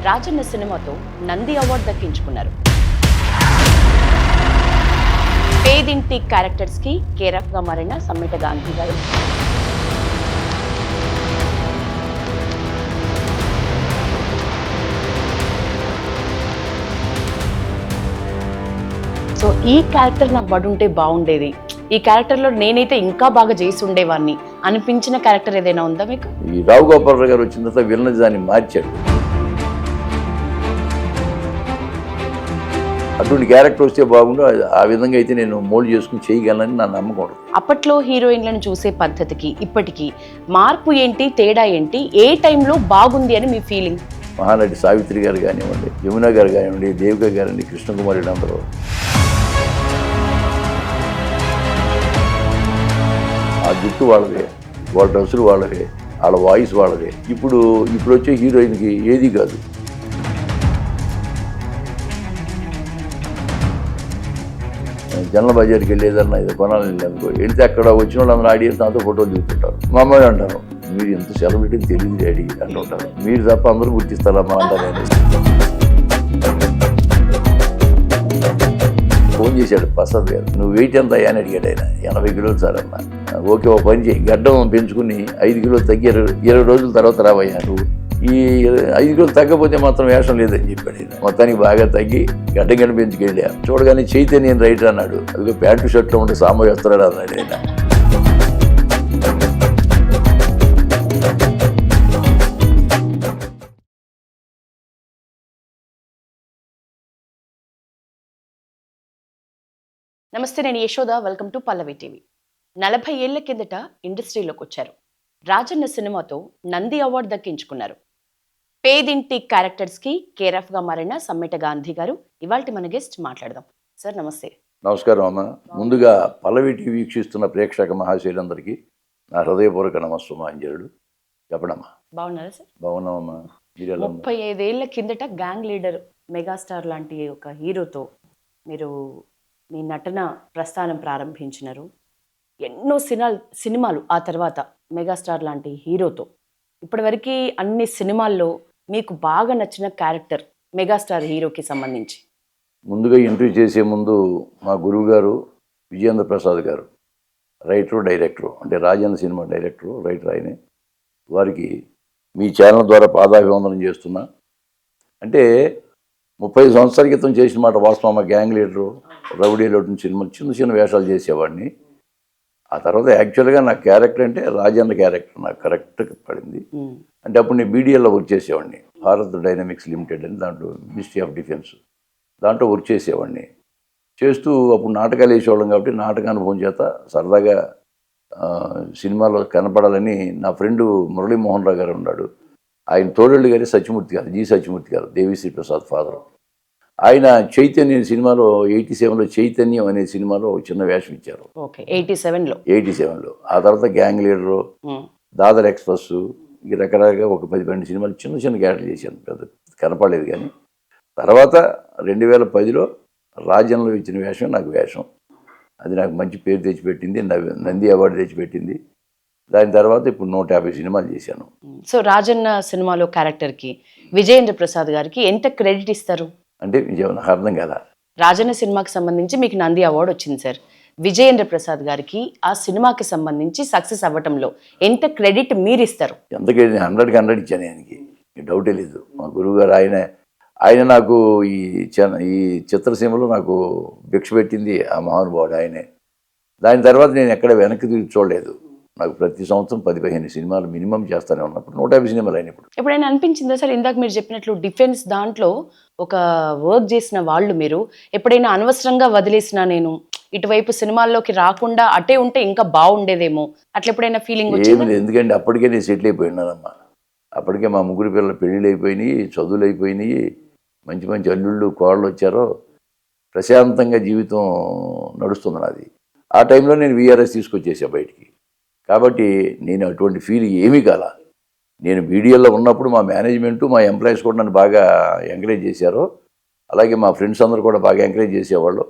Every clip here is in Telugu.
రాజన్న సినిమాతో నంది అవార్డు దక్కించుకున్నారు. పేదింటి క్యారెక్టర్స్ కి కేరఫ్ గా మారిన సమ్మిట గాంధీ గారు, సో ఈ క్యారెక్టర్ నాకు పడుంటే బాగుండేది, ఈ క్యారెక్టర్ లో నేనైతే ఇంకా బాగా చేసి ఉండేవాడిని అనిపించిన క్యారెక్టర్ ఏదైనా ఉందా మీకు? ఈ రావు గోపాలరావు గారు వచ్చిన తర్వాత విలన్ దాన్ని మార్చాడు. అటువంటి క్యారెక్టర్ వస్తే బాగుండు, ఆ విధంగా అయితే నేను మోల్డ్ చేసుకుని చేయగలనని నా నమ్మకం. అప్పట్లో హీరోయిన్లను చూసే పద్ధతికి ఇప్పటికీ మార్పు ఏంటి, తేడా ఏంటి, ఏ టైంలో బాగుంది అని మీ ఫీలింగ్? మహానటి సావిత్రి గారు కానివ్వండి, యమున గారు కానివ్వండి, దేవిక గారండి, కృష్ణకుమారి అందరూ ఆ జుట్టు వాళ్ళదే, వాళ్ళ డ్రెస్సులు వాళ్ళవే, వాళ్ళ వాయిస్ వాళ్ళదే. ఇప్పుడు వచ్చే హీరోయిన్కి ఏది కాదు. జనరల్ బజార్కి వెళ్ళేదన్నా ఇది కొనాలని వెళ్ళానుకో, వెళితే అక్కడ వచ్చిన వాళ్ళందరూ ఆడియన్స్ నాతో ఫోటోలు దిగుతుంటారు. మా అమ్మాయి అంటాను, మీరు ఎంత సెలబ్రిటీని తెలియదు డాడీ అంటుంటారు. మీరు తప్ప అందరూ గుర్తిస్తారమ్మా అంటారు. నేను ఫోన్ చేశాడు ప్రసాద్ గారు, నువ్వు వెయిట్ ఎంత అయ్యా అని అడిగాడు ఆయన. 80 కిలోలు సార్ అన్న. ఓకే, ఓ పని చేయి, గడ్డం పెంచుకుని 5 కిలోలు తగ్గి 20 రోజుల తర్వాత రావయ్యా, నువ్వు ఈ 5 కిలోలు తగ్గపోతే మాత్రం వేషం లేదని చెప్పాడు ఆయన. మొత్తానికి బాగా తగ్గి గడ్డ పెంచుకెళ్ళా. చూడగానే చైతన్య రైటర్ అన్నాడు, అదిగో ప్యాంటు షర్ట్లో ఉంటే సాంబ వేస్తున్నాడు అన్నాడు ఆయన. నమస్తే, నేను Yashoda. Welcome to Pallavi TV. 40 ఏళ్ల కిందట ఇండస్ట్రీలోకి వచ్చారు. రాజన్న సినిమాతో నంది అవార్డు దక్కించుకున్నారు. పేదింటి క్యారెక్టర్స్ కి కేరఫ్ గా మారిన సమ్మిట గాంధీ గారు ఇవాల్టి మన గెస్ట్. మాట్లాడదాం. సార్ నమస్తే. నమస్కారం అమ్మ. ముందుగా పల్లవి టీవీ వీక్షిస్తున్న ప్రేక్షక మహాశైలందరికీ నా హృదయపూర్వక నమస్సుమాంజలుడు. చెప్పడమ్మా. బాగున్నారా సార్? బాగున్నామమ్మా. 35 ఏళ్ల కిందట గ్యాంగ్ లీడర్ మెగాస్టార్ లాంటి ఒక హీరోతో మీరు మీ నటన ప్రస్థానం ప్రారంభించినారు. ఎన్నో సినిమాలు ఆ తర్వాత మెగాస్టార్ లాంటి హీరోతో. ఇప్పటివరకు అన్ని సినిమాల్లో మీకు బాగా నచ్చిన క్యారెక్టర్ మెగాస్టార్ హీరోకి సంబంధించి? ముందుగా ఇంటర్వ్యూ చేసే ముందు మా గురువు గారు విజయేంద్ర ప్రసాద్ గారు, రైటరు డైరెక్టరు, అంటే రాజన్న సినిమా డైరెక్టరు రైటర్ ఆయనే, వారికి మీ ఛానల్ ద్వారా పాదాభివందనం చేస్తున్నా. అంటే 30 సంవత్సరాల క్రితం చేసిన మాట వాస్తవం. మా గ్యాంగ్ లీడరు, రౌడీలో సినిమాలు చిన్న వేషాలు చేసేవాడిని. ఆ తర్వాత యాక్చువల్గా నా క్యారెక్టర్ అంటే రాజన్న క్యారెక్టర్ నాకు కరెక్ట్గా పడింది. అంటే అప్పుడు నేను బీడీఎల్లో వర్క్ చేసేవాడిని, భారత్ డైనమిక్స్ లిమిటెడ్ అని, దాంట్లో మినిస్ట్రీ ఆఫ్ డిఫెన్స్, దాంట్లో వర్క్ చేసేవాడిని. చేస్తూ అప్పుడు నాటకాలు వేసేవాళ్ళం కాబట్టి నాటకానుభవం చేత సరదాగా సినిమాలో కనపడాలని నా ఫ్రెండు మురళీమోహన్ రావు గారు ఉన్నాడు. ఆయన తోడళ్ళు గారి సత్యమూర్తి గారు, జి సత్యమూర్తి గారు, దేవిశ్రీ ప్రసాద్ ఫాదర్. ఆయన చైతన్యం సినిమాలో 87లో చైతన్యం అనే సినిమాలో చిన్న వేషం ఇచ్చారు. 87లో. ఆ తర్వాత గ్యాంగ్ లీడరు, దాదర్ ఎక్స్ప్రెస్, ఈ రకరకాలుగా ఒక 10-12 సినిమాలు చిన్న క్యారెక్టర్ చేశాను. పెద్ద కనపడలేదు. కానీ తర్వాత 2010లో రాజ్యంలో ఇచ్చిన వేషం నాకు వేషం. అది నాకు మంచి పేరు తెచ్చిపెట్టింది, నంది అవార్డు తెచ్చిపెట్టింది. దాని తర్వాత ఇప్పుడు 150 సినిమాలు చేశాను. సో రాజన్న సినిమాలో క్యారెక్టర్కి విజయేంద్ర ప్రసాద్ గారికి ఎంత క్రెడిట్ ఇస్తారు? అంటే నాకు అర్థం కదా. రాజన్న సినిమాకి సంబంధించి మీకు నంది అవార్డు వచ్చింది సార్. విజయేంద్ర ప్రసాద్ గారికి ఆ సినిమాకి సంబంధించి సక్సెస్ అవ్వటంలో ఎంత క్రెడిట్ మీరు ఇస్తారు? ఎంత క్రెడిట్? 100కి 100 ఇచ్చాను ఆయనకి, డౌటే లేదు. మా గురువు గారు ఆయన నాకు ఈ చిత్రసీమలో నాకు భిక్ష పెట్టింది ఆ మహానుభావుడు ఆయనే. దాని తర్వాత నేను ఎక్కడ వెనక్కి తిరిగి చూడలేదు. నాకు ప్రతి సంవత్సరం 10-15 సినిమాలు మినిమం చేస్తానే ఉన్నప్పుడు 150 సినిమాలు అయినప్పుడు. ఎప్పుడైనా అనిపించిందా సార్, ఇందాక మీరు చెప్పినట్లు డిఫెన్స్ దాంట్లో ఒక వర్క్ చేసిన వాళ్ళు మీరు ఎప్పుడైనా అనవసరంగా వదిలేసినా నేను ఇటువైపు సినిమాల్లోకి రాకుండా అటే ఉంటే ఇంకా బాగుండేదేమో, అట్లా ఎప్పుడైనా ఫీలింగ్ వచ్చింది? ఎందుకంటే అప్పటికే నేను సెటిల్ అయిపోయినానమ్మా. అప్పటికే మా ముగ్గురు పిల్లల పెళ్ళిళ్ళు అయిపోయినాయి, చదువులు అయిపోయినాయి, మంచి అల్లుళ్ళు కోళ్ళు వచ్చారో, ప్రశాంతంగా జీవితం నడుస్తుంది నాది. ఆ టైంలో నేను వీఆర్ఎస్ తీసుకొచ్చేసా బయటికి. కాబట్టి నేను అటువంటి ఫీల్ ఏమీ కాల. నేను బీడీఎల్లో ఉన్నప్పుడు మా మేనేజ్మెంటు, మా ఎంప్లాయీస్ కూడా నన్ను బాగా ఎంకరేజ్ చేశారు. అలాగే మా ఫ్రెండ్స్ అందరూ కూడా బాగా ఎంకరేజ్ చేసేవాళ్ళు.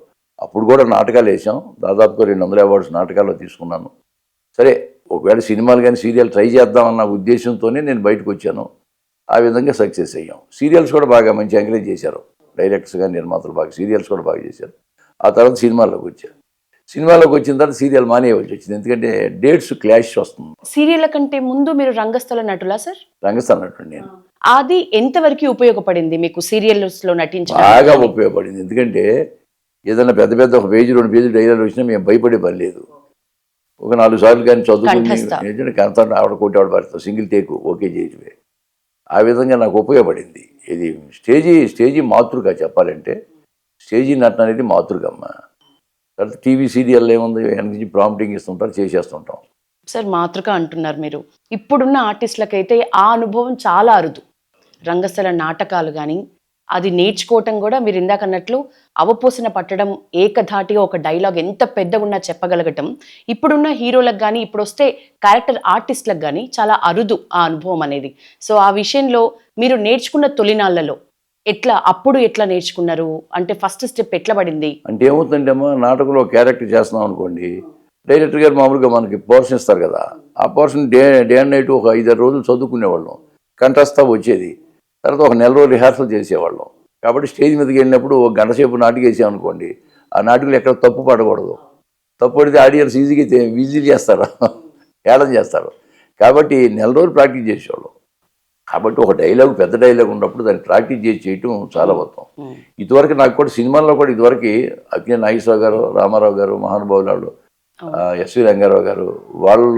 అప్పుడు కూడా నాటకాలు వేసాం. దాదాపుగా 200 అవార్డ్స్ నాటకాల్లో తీసుకున్నాను. సరే, ఒకవేళ సినిమాలు కానీ సీరియల్ ట్రై చేద్దామన్న ఉద్దేశంతోనే నేను బయటకు వచ్చాను. ఆ విధంగా సక్సెస్ అయ్యాం. సీరియల్స్ కూడా బాగా మంచి ఎంకరేజ్ చేశారు. డైరెక్టర్స్ కానీ నిర్మాతలు బాగా సీరియల్స్ కూడా బాగా చేశారు. ఆ తర్వాత సినిమాల్లోకి వచ్చారు. సినిమాలోకి వచ్చిన తర్వాత సీరియల్ మానేయవలసి వచ్చింది. ఎందుకంటే డేట్స్ క్లాష్ వస్తుంది. సీరియల్ కంటే ముందు మీరు రంగస్థల నటులా సార్? రంగస్థలం నటుడు నేను. అది ఎంతవరకు ఉపయోగపడింది మీకు సీరియల్స్ లో నటించడం? బాగా ఉపయోగపడింది. ఎందుకంటే ఏదైనా పెద్ద పెద్ద ఒక పేజీ 2 పేజీలు డైలాగ్ వచ్చినా మేము భయపడే పని లేదు. ఒక 4 సార్లు కానీ చదువుకుని కంఠస్థ. ఏంటంటే కంత ఆవిడ కోటి ఆవిడ పడతాం సింగిల్ టేక్ ఓకే చేయటమే. ఆ విధంగా నాకు ఉపయోగపడింది. ఇది స్టేజీ మాతృక చెప్పాలంటే స్టేజీ నటన అనేది మాతృకమ్మ. తర్వాత టీవీ సీరియల్లో ఏముంది వెనక ప్రాంప్టింగ్ ఇస్తుంటారు చేసేస్తుంటాం. సార్ మాతృక అంటున్నారు మీరు. ఇప్పుడున్న ఆర్టిస్టులకైతే ఆ అనుభవం చాలా అరుదు. రంగస్థల నాటకాలు కానీ అది నేర్చుకోవటం కూడా మీరు ఇందాక అన్నట్లు అవపోసన పట్టడం, ఏకధాటిగా ఒక డైలాగ్ ఎంత పెద్దగా ఉన్నా చెప్పగలగటం ఇప్పుడున్న హీరోలకు కానీ ఇప్పుడు వస్తే క్యారెక్టర్ ఆర్టిస్టులకు కానీ చాలా అరుదు ఆ అనుభవం అనేది. సో ఆ విషయంలో మీరు నేర్చుకున్న తొలినాళ్లలో అప్పుడు ఎట్లా నేర్చుకున్నారు? అంటే ఫస్ట్ స్టెప్ ఎట్లా పడింది? అంటే ఏమవుతుందంటే అమ్మా నాటకంలో క్యారెక్టర్ చేస్తున్నాం అనుకోండి, డైరెక్టర్ గారు మామూలుగా మనకి పోర్షన్ ఇస్తారు కదా, ఆ పోర్షన్ డే అండ్ నైట్ ఒక 5-6 రోజులు చదువుకునేవాళ్ళం. కంఠస్థ వచ్చేది. తర్వాత ఒక నెల రోజులు రిహార్సల్ చేసేవాళ్ళం. కాబట్టి స్టేజ్ మీదకి వెళ్ళినప్పుడు ఒక గంట సేపు నాటిక వేసామనుకోండి, ఆ నాటికలు ఎక్కడ తప్పు పడకూడదు. తప్పు పడితే ఆడియన్స్ ఈజీ చేస్తారు, ఏడం చేస్తారు. కాబట్టి నెల రోజులు ప్రాక్టీస్ చేసేవాళ్ళం. కాబట్టి ఒక డైలాగ్ పెద్ద డైలాగ్ ఉన్నప్పుడు దాన్ని ప్రాక్టీస్ చేసి చేయటం చాలా మొత్తం. ఇదివరకు నాకు కూడా సినిమాల్లో కూడా ఇదివరకు అక్కినేని నాగేశ్వరరావు గారు, రామారావు గారు, మహానుభావులు వాళ్ళు, ఎస్వి రంగారావు గారు, వాళ్ళ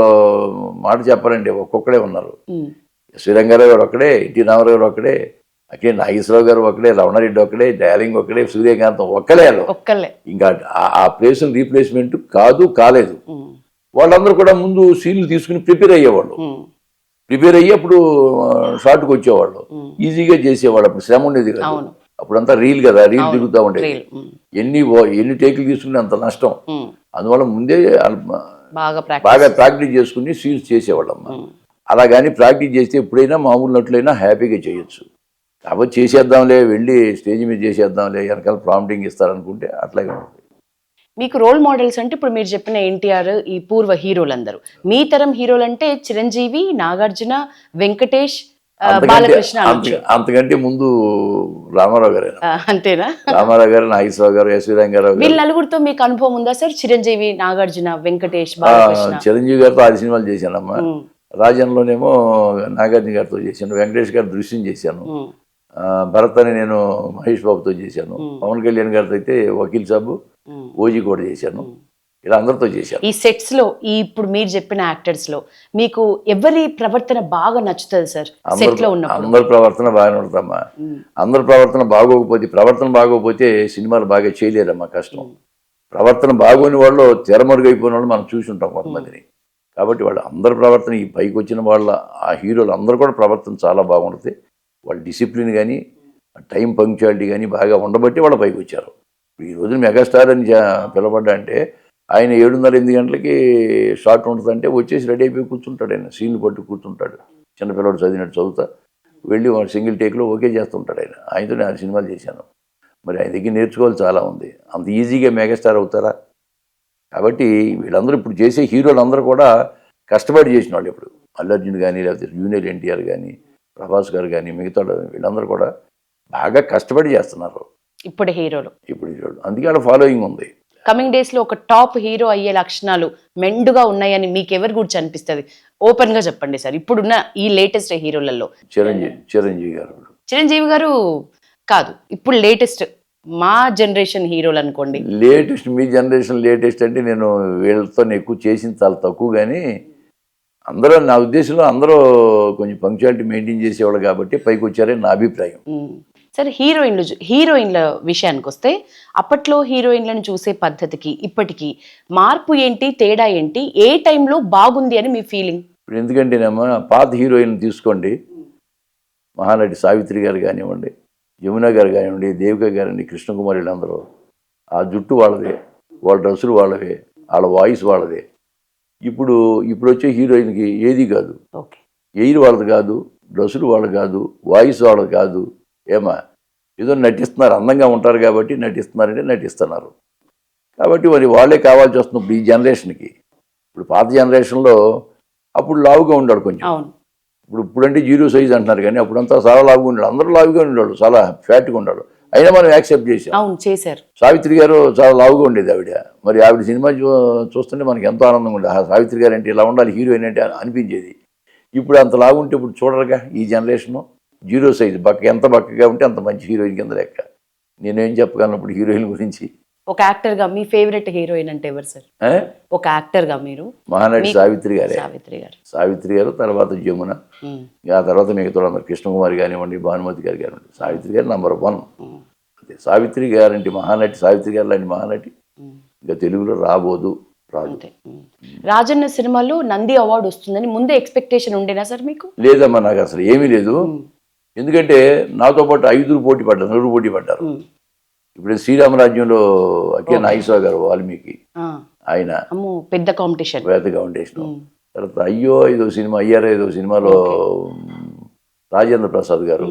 మాట చెప్పాలంటే ఒక్కొక్కడే ఉన్నారు. ఎస్వి రంగారావు గారు ఒక్కడే, ఎన్టీ రామారావు గారు ఒక్కడే, అక్కినేని నాగేశ్వరరావు గారు ఒక్కడే, రమణారెడ్డి ఒక్కడే, డార్లింగ్ ఒక్కడే, సూర్యకాంతం ఒక్కలే. ఇంకా ఆ ప్లేస్ రీప్లేస్మెంట్ కాలేదు. వాళ్ళందరూ కూడా ముందు సీన్లు తీసుకుని ప్రిపేర్ అయ్యేవాళ్ళు. ప్రిపేర్ అయ్యి అప్పుడు షార్ట్కి వచ్చేవాళ్ళు, ఈజీగా చేసేవాళ్ళు. అప్పుడు శ్రమ ఉండేది కదా. అప్పుడంతా రీల్ కదా, రీల్ తిరుగుతూ ఉండేది. ఎన్ని టేకులు తీసుకుని అంత నష్టం. అందువల్ల ముందే బాగా ప్రాక్టీస్ చేసుకుని సీన్స్ చేసేవాళ్ళమ్మ. అలా కానీ ప్రాక్టీస్ చేస్తే ఎప్పుడైనా మామూలు నటులైనా హ్యాపీగా చేయొచ్చు. కాబట్టి చేసేద్దాంలే, వెళ్ళి స్టేజ్ మీద చేసేద్దాంలే, వెనకాల ప్రాంప్టింగ్ ఇస్తారనుకుంటే అట్లాగే ఉంటుంది. మీకు రోల్ మోడల్స్ అంటే ఇప్పుడు మీరు చెప్పిన ఎన్టీఆర్, ఈ పూర్వ హీరోలందరూ. మీ తరం హీరోలు అంటే చిరంజీవి, నాగార్జున, వెంకటేష్, బాలకృష్ణ. అంతకంటే ముందు రామారావు గారు. అంతేనా? రామారావు గారు, నాగేశ్వరరావు గారు, ఎస్వి రంగారావు గారు. వీళ్ళ నలుగురితో మీకు అనుభవం ఉందా సార్? చిరంజీవి, నాగార్జున, వెంకటేష్, బాలకృష్ణ. చిరంజీవి గారితో 6 సినిమాలు చేశానమ్మా. రాజన్లోనేమో నాగార్జున గారితో చేశాను, వెంకటేష్ గారి దృశ్యం చేశాను, భరత్ అని నేను మహేష్ బాబుతో చేశాను, పవన్ కళ్యాణ్ గారితో అయితే వకీల్ సాబు, ఓజీ కూడా చేశాను. ఇలా అందరితో చేశాను. ఈ సెట్స్ లో ఇప్పుడు మీరు చెప్పిన యాక్టర్స్ లో మీకు ఎవరి ప్రవర్తన బాగా నచ్చుతుంది సార్? సెట్ లో ఉన్నప్పుడు అందరి ప్రవర్తన బాగానే ఉంటుందమ్మా. అందరి ప్రవర్తన బాగోకపోతే సినిమాలు బాగా చేయలేరమ్మా, కష్టం. ప్రవర్తన బాగోని వాళ్ళు తెరమరుగైపోయిన వాళ్ళు మనం చూసి ఉంటాం కొంతమందిని. కాబట్టి వాళ్ళు అందరి ప్రవర్తన, ఈ పైకి వచ్చిన వాళ్ళ ఆ హీరోలు అందరూ కూడా ప్రవర్తన చాలా బాగుంటుంది. వాళ్ళ డిసిప్లిన్ కానీ టైం పంక్చువాలిటీ కానీ బాగా ఉండబట్టి వాళ్ళ పైకి వచ్చారు. ఈ రోజున మెగాస్టార్ అని పిలవడ్డా అంటే ఆయన 7:30-8 గంటలకి షార్ట్ ఉంటుందంటే వచ్చేసి రెడీ అయిపోయి కూర్చుంటాడు. ఆయన సీన్లు పట్టు కూర్చుంటాడు. చిన్నపిల్లడు చదివినట్టు చదువుతా వెళ్ళి సింగిల్ టేక్లో ఓకే చేస్తుంటాడు. ఆయనతో నేను సినిమాలు చేశాను. మరి ఆయన దగ్గర నేర్చుకోవాలి చాలా ఉంది. అంత ఈజీగా మెగాస్టార్ అవుతారా? కాబట్టి వీళ్ళందరూ ఇప్పుడు చేసే హీరోలు అందరూ కూడా కష్టపడి చేసిన వాళ్ళు. ఇప్పుడు అల్లు అర్జున్ కానీ, లేకపోతే జూనియర్ ఎన్టీఆర్ కానీ, ప్రభాస్ గారు కానీ, మిగతా వీళ్ళందరూ కూడా బాగా కష్టపడి చేస్తున్నారు ఇప్పుడు హీరోలు. అందుకే వాళ్ళ ఫాలోయింగ్ ఉంది. కమింగ్ డేస్ లో ఒక టాప్ హీరో అయ్యే లక్షణాలు మెండుగా ఉన్నాయని మీకు ఎవరి గురించి అనిపిస్తుంది? ఓపెన్ గా చెప్పండి సార్. ఇప్పుడున్న ఈ లేటెస్ట్ హీరోలలో చిరంజీవి గారు కాదు, ఇప్పుడు లేటెస్ట్ మా జనరేషన్ హీరోలు అనుకోండి. లేటెస్ట్ మీ జనరేషన్ లేటెస్ట్ అంటే నేను వీళ్ళతో ఎక్కువ చేసింది చాలా తక్కువ. కానీ అందరూ నా ఉద్దేశంలో అందరూ కొంచెం పంక్చువాలిటీ మెయింటైన్ చేసేవాళ్ళు కాబట్టి పైకి వచ్చారని నా అభిప్రాయం. సరే, హీరోయిన్ల విషయానికి వస్తే అప్పట్లో హీరోయిన్లను చూసే పద్ధతికి ఇప్పటికీ మార్పు ఏంటి, తేడా ఏంటి, ఏ టైంలో బాగుంది అని మీ ఫీలింగ్? ఇప్పుడు ఎందుకంటేనేమో పాత హీరోయిన్ తీసుకోండి, మహానటి సావిత్రి గారు కానివ్వండి, యమున గారు కానివ్వండి, దేవిక గారండి, కృష్ణకుమారి వీళ్ళందరూ ఆ జుట్టు వాళ్ళదే, వాళ్ళ డ్రెస్సులు వాళ్ళవే, వాళ్ళ వాయిస్ వాళ్ళదే. ఇప్పుడు వచ్చే హీరోయిన్కి ఏది కాదు, ఎయిర్ వాళ్ళది కాదు, డ్రెస్సులు వాళ్ళది కాదు, వాయిస్ వాళ్ళది కాదు. ఏదో నటిస్తున్నారు, అందంగా ఉంటారు కాబట్టి నటిస్తున్నారంటే నటిస్తున్నారు. కాబట్టి మరి వాళ్ళే కావాల్సి వస్తుంది ఇప్పుడు ఈ జనరేషన్కి. ఇప్పుడు పాత జనరేషన్లో అప్పుడు లావుగా ఉన్నాడు కొంచెం, ఇప్పుడంటే జీరో సైజ్ అంటున్నారు కానీ అప్పుడంతా చాలా లావుగా ఉండేవాడు, అందరూ లావుగా ఉండేవాడు, చాలా ఫ్యాట్గా ఉన్నాడు. అయినా మనం యాక్సెప్ట్ చేసాం. అవును, చేశారు. సావిత్రి గారు చాలా లావుగా ఉండేది ఆవిడ. మరి ఆవిడ సినిమా చూస్తుంటే మనకి ఎంతో ఆనందంగా ఉండేది. ఆ సావిత్రి గారు అంటే ఇలా ఉండాలి హీరోయిన్ అంటే అనిపించేది. ఇప్పుడు అంత లావుంటే ఇప్పుడు చూడరుగా ఈ జనరేషను. జీరో సైజ్ ఎంత బక్కగా ఉంటే అంత మంచి హీరోయిన్ కింద లెక్క. నేనేం చెప్పగలను ఇప్పుడు హీరోయిన్ గురించి. ఒక యాక్టర్గా మీ ఫేవరెట్ హీరోయిన్ అంటే ఎవరు సార్? ఒక యాక్టర్గా మీరు? మహానటి సావిత్రి గారే. సావిత్రి గారు, తర్వాత జమున, ఆ తర్వాత మిగతా అందరు కృష్ణకుమారి కానివ్వండి, భానుమతి గారు కానివ్వండి. సావిత్రి గారు నంబర్ 1. అంతే. సావిత్రి గారంటే మహానటి, సావిత్రి గారు లాంటి మహానటి ఇంకా తెలుగులో రాబోదు, రాదు. రాజన్న సినిమాలో నంది అవార్డు వస్తుందని ముందే ఎక్స్పెక్టేషన్ ఉండేనా సార్ మీకు? లేదమ్మా, నాకు అసలు ఏమీ లేదు. ఎందుకంటే నాతో పాటు 5 పోటీ పడ్డారు, 4 పోటీ పడ్డారు. ఇప్పుడు శ్రీరామరాజ్యంలో అకే నాగేశ్వర గారు, వాల్మీకి, ఆయన పెద్ద కాంపిటీషన్. తర్వాత అయ్యో ఐదో సినిమాలో రాజేంద్ర ప్రసాద్ గారు,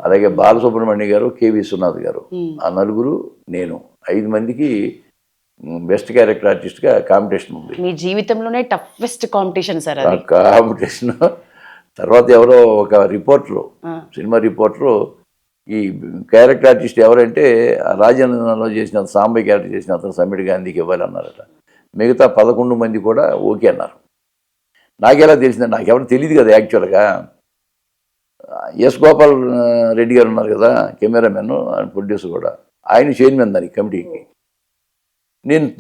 అలాగే బాలసుబ్రహ్మణ్య గారు, కె విశ్వనాథ్ గారు, ఆ నలుగురు, నేను 5 మందికి బెస్ట్ క్యారెక్టర్ ఆర్టిస్ట్గా కాంపిటీషన్ ఉంది. మీ జీవితంలోనే టఫెస్ట్ కాంపిటీషన్ సార్ అది. కాంపిటీషన్. తర్వాత ఎవరో ఒక రిపోర్టరు, సినిమా రిపోర్టరు, ఈ క్యారెక్టర్ ఆర్టిస్ట్ ఎవరంటే రాజన్నలో చేసిన సాంబయ్య క్యారెక్టర్ చేసిన అతను సమ్మిడి గాంధీకి ఇవ్వాలన్నారట. మిగతా 11 మంది కూడా ఓకే అన్నారు. నాకెలా తెలిసిందంటే, నాకెవరు తెలియదు కదా యాక్చువల్గా. ఎస్ గోపాల్ రెడ్డి గారు ఉన్నారు కదా, కెమెరామెన్, ప్రొడ్యూసర్ కూడా, ఆయన చైర్మన్ దానికి కమిటీకి.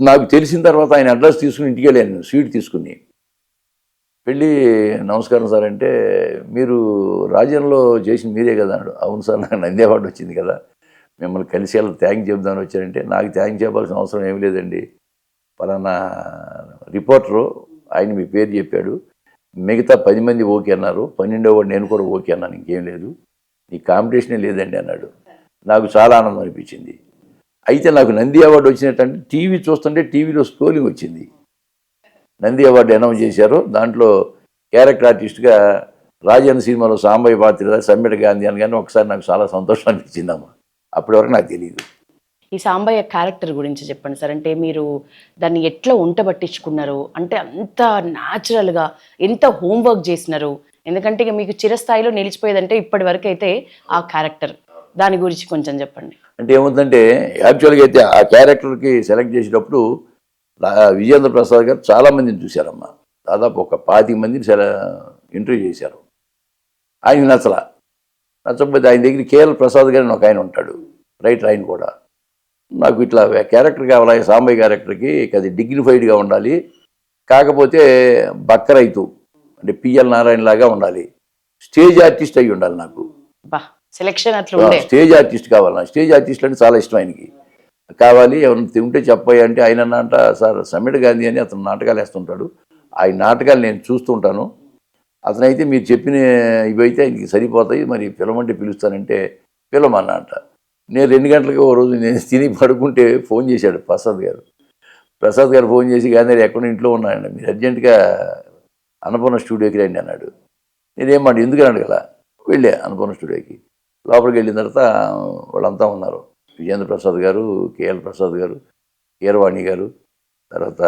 నాకు తెలిసిన తర్వాత ఆయన అడ్రస్ తీసుకుని ఇంటికి వెళ్ళాను, స్వీట్ తీసుకుని వెళ్ళి, నమస్కారం సార్ అంటే, మీరు రాజ్యంలో చేసిన మీరే కదా అన్నాడు. అవును సార్, నాకు నంది అవార్డు వచ్చింది కదా, మిమ్మల్ని కలిసి వెళ్ళి థ్యాంక్ చెప్దామని వచ్చారంటే, నాకు థ్యాంక్ చెప్పాల్సిన అవసరం ఏమి లేదండి, పలానా రిపోర్టరు ఆయన మీ పేరు చెప్పాడు, మిగతా 10 మంది ఓకే అన్నారు, 12వ వాడు నేను కూడా ఓకే అన్నాను, ఇంకేం లేదు, నీ కాంపిటీషనే లేదండి అన్నాడు. నాకు చాలా ఆనందం అనిపించింది. అయితే నాకు నంది అవార్డు వచ్చినట్టంటే టీవీ చూస్తుంటే టీవీలో స్క్రోలింగ్ వచ్చింది, నంది అవార్డు అనౌన్స్ చేశారు. దాంట్లో క్యారెక్టర్ ఆర్టిస్ట్గా రాజన్న సినిమాలో సాంబయ్య పాత్ర సమ్మిడి గాంధీ అని, కానీ ఒకసారి నాకు చాలా సంతోషం అనిపించిందమ్మా. అప్పటి వరకు నాకు తెలియదు. ఈ సాంబయ్య క్యారెక్టర్ గురించి చెప్పండి సార్. అంటే మీరు దాన్ని ఎట్లా వంట పట్టించుకున్నారు, అంటే అంత న్యాచురల్గా ఎంత హోంవర్క్ చేసినారు? ఎందుకంటే ఇక మీకు చిరస్థాయిలో నిలిచిపోయేదంటే ఇప్పటి వరకు అయితే ఆ క్యారెక్టర్, దాని గురించి కొంచెం చెప్పండి. అంటే ఏముందంటే, యాక్చువల్గా అయితే ఆ క్యారెక్టర్కి సెలెక్ట్ చేసేటప్పుడు విజయేంద్ర ప్రసాద్ గారు చాలామందిని చూశారమ్మా. దాదాపు ఒక 25 మందిని ఇంటర్వ్యూ చేశారు. ఆయనకి నచ్చకపోతే ఆయన దగ్గర కేఎల్ ప్రసాద్ గారు ఒక ఆయన ఉంటాడు, రైటర్, ఆయన కూడా నాకు ఇట్లా క్యారెక్టర్ కావాలి, సాంబయ్య క్యారెక్టర్కి అది డిగ్నిఫైడ్గా ఉండాలి, కాకపోతే బక్క రైతు అంటే పిఎల్ నారాయణ లాగా ఉండాలి, స్టేజ్ ఆర్టిస్ట్ అయి ఉండాలి, నాకు సెలెక్షన్ అట్లా స్టేజ్ ఆర్టిస్ట్ కావాలి. నాకు స్టేజ్ ఆర్టిస్ట్ అంటే చాలా ఇష్టం ఆయనకి. కావాలి, ఎవరిని ఉంటే చెప్పాయి అంటే, ఆయన అంట, సార్ సమ్మిడి గాంధీ అని అతను నాటకాలు వేస్తుంటాడు, ఆయన నాటకాలు నేను చూస్తుంటాను, అతనైతే మీరు చెప్పిన ఇవైతే ఆయనకి సరిపోతాయి, మరి పిలవమంటే పిలుస్తానంటే పిలవమన్నా అంట. నేను 2 గంటలకి ఓ రోజు నేను తిని పడుకుంటే ఫోన్ చేశాడు ప్రసాద్ గారు ఫోన్ చేసి, గాంధీ ఎక్కడ ఇంట్లో ఉన్నాయండి, మీరు అర్జెంటుగా అన్నపూర్ణ స్టూడియోకి రండి అన్నాడు. నేనేమంటే ఎందుకని అడగల, వెళ్ళా అన్నపూర్ణ స్టూడియోకి. లోపలికి వెళ్ళిన తర్వాత వాళ్ళంతా ఉన్నారు, విజయేంద్ర ప్రసాద్ గారు, కేఎల్ ప్రసాద్ గారు, కీరవాణి గారు, తర్వాత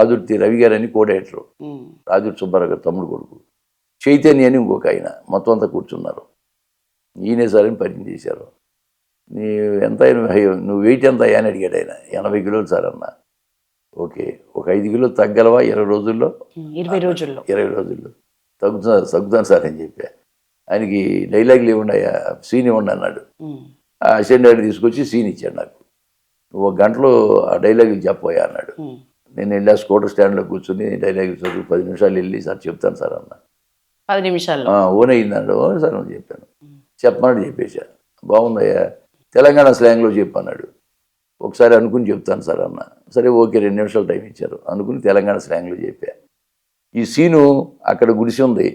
ఆదుర్తి రవి గారు అని కో-డైరెక్టరు, ఆదుర్తి సుబ్బారావు గారు తమ్ముడు కొడుకు, చైతన్య అని ఇంకొక ఆయన, మొత్తం అంతా కూర్చున్నారు. ఈయనే సార్ అని పరిచయం చేశారు. నీ ఎంత నువ్వు వెయిట్ ఎంత అయ్యా అని అడిగాడు ఆయన. 80 కిలోలు సార్ అన్న. ఓకే, ఒక 5 కిలోలు తగ్గలవా 20 రోజుల్లో? 20 రోజుల్లో తగ్గుతాను సార్ అని చెప్పా. ఆయనకి డైలాగులు ఇవ్వండి అయ్యా, సీన్ ఇవ్వండి అన్నాడు. ఆ అసిస్టెంట్ డైరెక్టర్ తీసుకొచ్చి సీన్ ఇచ్చాడు నాకు. నువ్వు 1 గంటలో ఆ డైలాగులు చెప్పబోయా అన్నాడు. నేను వెళ్ళా స్కూటర్ స్టాండ్లో కూర్చొని డైలాగులు చదువు 10 నిమిషాలు వెళ్ళి, సార్ చెప్తాను సార్ అన్న. 10 నిమిషాలు ఓన్ అయిందన్నాడు. ఓన్ సార్ అని చెప్పాను. చెప్పమన్నాడు, చెప్పేశా. బాగుందయ్యా, తెలంగాణ స్లాంగ్లో చెప్పన్నాడు. ఒకసారి అనుకుని చెప్తాను సార్ అన్న. సరే ఓకే, 2 నిమిషాలు టైం ఇచ్చారు, అనుకుని తెలంగాణ స్లాంగ్లో చెప్పా. ఈ సీను అక్కడ గుడిసి ఉంది,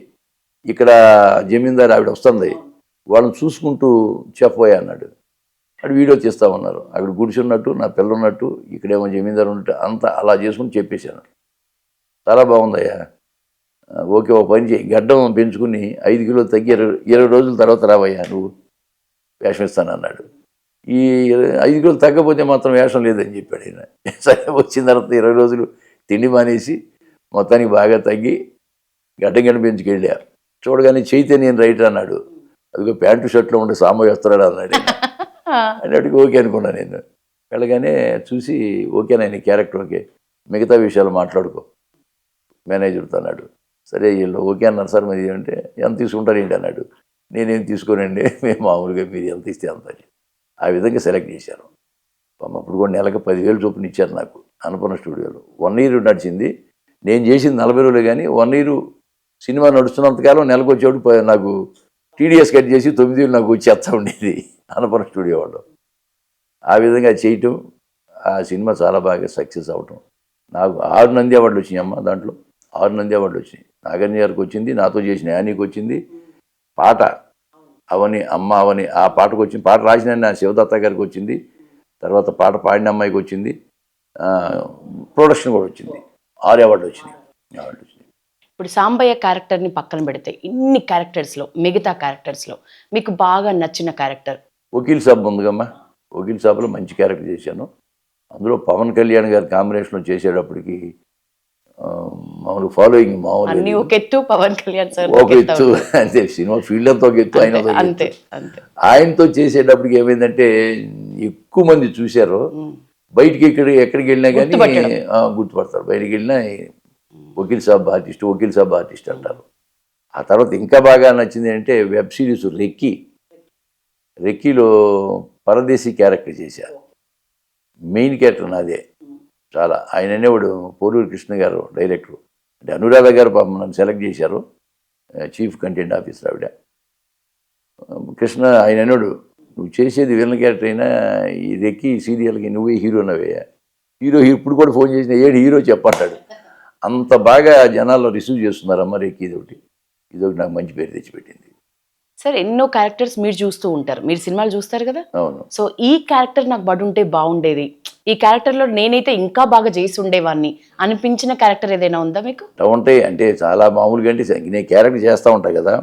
ఇక్కడ జమీందారు ఆవిడ వస్తుంది, వాళ్ళని చూసుకుంటూ చెప్పబోయా అన్నాడు. అక్కడ వీడియో తీస్తామన్నారు. అక్కడ గుడిసి ఉన్నట్టు, నా పిల్ల ఉన్నట్టు, ఇక్కడేమో జమీందారు ఉన్నట్టు, అంతా అలా చేసుకుని చెప్పేశాను. చాలా బాగుందయ్యా, ఓకే, ఒక పని చేయి, గడ్డం పెంచుకుని 5 కిలోలు తగ్గి 20 రోజుల తర్వాత రావయ్యా, నువ్వు వేషం ఇస్తాను అన్నాడు. ఈ 5 కిలోలు తగ్గపోతే మాత్రం వేషం లేదని చెప్పాడు ఆయన. సరే, వచ్చిన తర్వాత 20 రోజులు తిండి మానేసి మొత్తానికి బాగా తగ్గి గడ్డం పెంచుకెళ్ళా. చూడగానే చైతన్య రైటర్ అన్నాడు. అదిగో ప్యాంటు షర్ట్లో ఉండే సాంబయ్య వస్తున్నాడు అన్నాడు. అన్నట్టుగా ఓకే అనుకున్నాను నేను. వెళ్ళగానే చూసి ఓకేనా నీ క్యారెక్టర్ ఓకే, మిగతా విషయాలు మాట్లాడుకో మేనేజర్తో అన్నాడు. సరే వీళ్ళు ఓకే అన్నారు సార్, మరి అంటే ఎంత తీసుకుంటారు ఏంటి అన్నాడు. నేనేం తీసుకోనండి, మేము మామూలుగా మీరు ఎంత ఇస్తే అంత అని. ఆ విధంగా సెలెక్ట్ చేశారు. అప్పుడు కూడా నెలకు 10,000 చొప్పున ఇచ్చారు నాకు అన్నపూర్ణ స్టూడియోలో. 1 year నడిచింది. నేను చేసింది 40 రోజులే, కానీ 1 year సినిమా నడుస్తున్నంతకాలం నెలకు వచ్చేవాడు నాకు టీడీఎస్ కట్ చేసి 9,000 నాకు వచ్చేస్తా ఉండేది అన్నపూర్ణ స్టూడియో వాళ్ళు. ఆ విధంగా చేయటం, ఆ సినిమా చాలా బాగా సక్సెస్ అవటం. నాకు 6 నంది అవార్డులు వచ్చినాయి అమ్మ. దాంట్లో 6 నంది అవార్డులు వచ్చినాయి. నాగన్య గారికి వచ్చింది, నాతో చేసిన యానీకి వచ్చింది. పాట అవని అమ్మ అవని ఆ పాటకు వచ్చింది. పాట రాసిన నా శివదత్త గారికి వచ్చింది. తర్వాత పాట పాడిన అమ్మాయికి వచ్చింది. ప్రొడక్షన్ కూడా వచ్చింది. 6 అవార్డులు వచ్చినాయి. ఇప్పుడు సాంబయ్య క్యారెక్టర్ని పక్కన పెడితే ఇన్ని క్యారెక్టర్స్లో, మిగతా క్యారెక్టర్స్లో మీకు బాగా నచ్చిన క్యారెక్టర్? వకీల్ సాబ్ ఉందిగమ్మా. వకీల్ సాబ్లో మంచి క్యారెక్టర్ చేశాను. అందులో పవన్ కళ్యాణ్ గారి కాంబినేషన్లో చేసేటప్పటికి మామూలు ఫాలోయింగ్ మామూలు అన్ని ఒక ఎత్తు, పవన్ కళ్యాణ్ సార్ ఒక ఎత్తు అంతే. సినిమా ఫీల్డ్ అంతా ఒక ఎత్తు, ఆయన అంతే. ఆయనతో చేసేటప్పటికి ఏమైందంటే ఎక్కువ మంది చూశారు. బయటికి ఎక్కడికి వెళ్ళినా కానీ గుర్తుపడతారు. బయటికి వెళ్ళినా వకీల్ సాబ్ ఆర్టిస్ట్, వకీల్ సాబ్ ఆర్టిస్ట్ అంటారు. ఆ తర్వాత ఇంకా బాగా నచ్చింది అంటే వెబ్ సిరీస్ రెక్కీలో పరదేశీ క్యారెక్టర్ చేశారు. మెయిన్ క్యారెక్టర్ నాదే. చాలా ఆయన అనేవాడు పోలూరు కృష్ణ గారు డైరెక్టర్, అంటే అనురాధ గారు పాపం నన్ను సెలెక్ట్ చేశారు, చీఫ్ కంటెంట్ ఆఫీసర్ ఆవిడ. కృష్ణ ఆయన అనేవాడు, నువ్వు చేసేది విలన్ క్యారెక్టర్ అయినా ఈ రెక్కీ సీరియల్కి నువ్వే హీరోనవే. హీరో ఇప్పుడు కూడా ఫోన్ చేసిన ఏడు హీరో చెప్పంటాడు. అంత బాగా జనాల్లో రిసీవ్ చేస్తున్నారమ్మ రెక్కీ. ఇదొకటి నాకు మంచి పేరు తెచ్చిపెట్టింది. సార్ ఎన్నో క్యారెక్టర్స్ మీరు చూస్తూ ఉంటారు, మీరు సినిమాలు చూస్తారు కదా. అవును. సో ఈ క్యారెక్టర్ నాకు ఉంటే బాగుండేది, ఈ క్యారెక్టర్లో నేనైతే ఇంకా బాగా చేసి ఉండేవాడిని అనిపించిన క్యారెక్టర్ ఏదైనా ఉందా మీకు? ఉంటాయి అంటే చాలా మామూలుగా, అంటే నేను క్యారెక్టర్ చేస్తూ ఉంటాను కదా.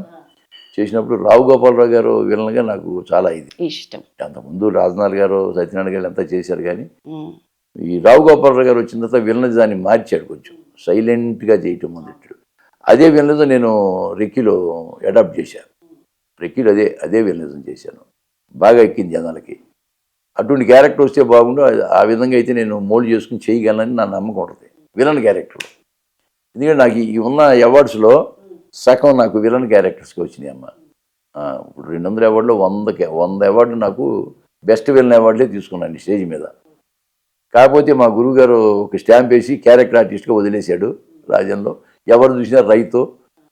చేసినప్పుడు రావు గోపాలరావు గారు విలన్గా నాకు చాలా ఇష్టం. అంతకుముందు రాజనాథ్ గారు, సత్యనారాయణ గారు అంతా చేశారు, కానీ ఈ రావు గోపాలరావు గారు వచ్చిన తర్వాత విలన్ దాన్ని మార్చాడు, కొంచెం సైలెంట్గా చేయటం మొదలెట్టాడు. అదే విలన్తో నేను రెక్కీలో అడాప్ట్ చేశాను. రెక్కీలో అదే విలనిజం చేశాను. బాగా ఎక్కింది జనాలకి. అటువంటి క్యారెక్టర్ వస్తే బాగుండు, ఆ విధంగా అయితే నేను మోల్డ్ చేసుకుని చేయగలనని నా నమ్మకం ఉంటుంది విలన్ క్యారెక్టర్. ఎందుకంటే నాకు ఈ ఉన్న అవార్డ్స్లో సగం నాకు విలన్ క్యారెక్టర్స్కి వచ్చినాయి అమ్మ. ఇప్పుడు 200 అవార్డులో 100 అవార్డులు నాకు బెస్ట్ విలన్ అవార్డులే తీసుకున్నాను స్టేజ్ మీద. కాకపోతే మా గురువుగారు ఒక స్టాంప్ వేసి క్యారెక్టర్ ఆర్టిస్ట్గా వదిలేశాడు. రాజన్లో ఎవరు చూసినా రైతు,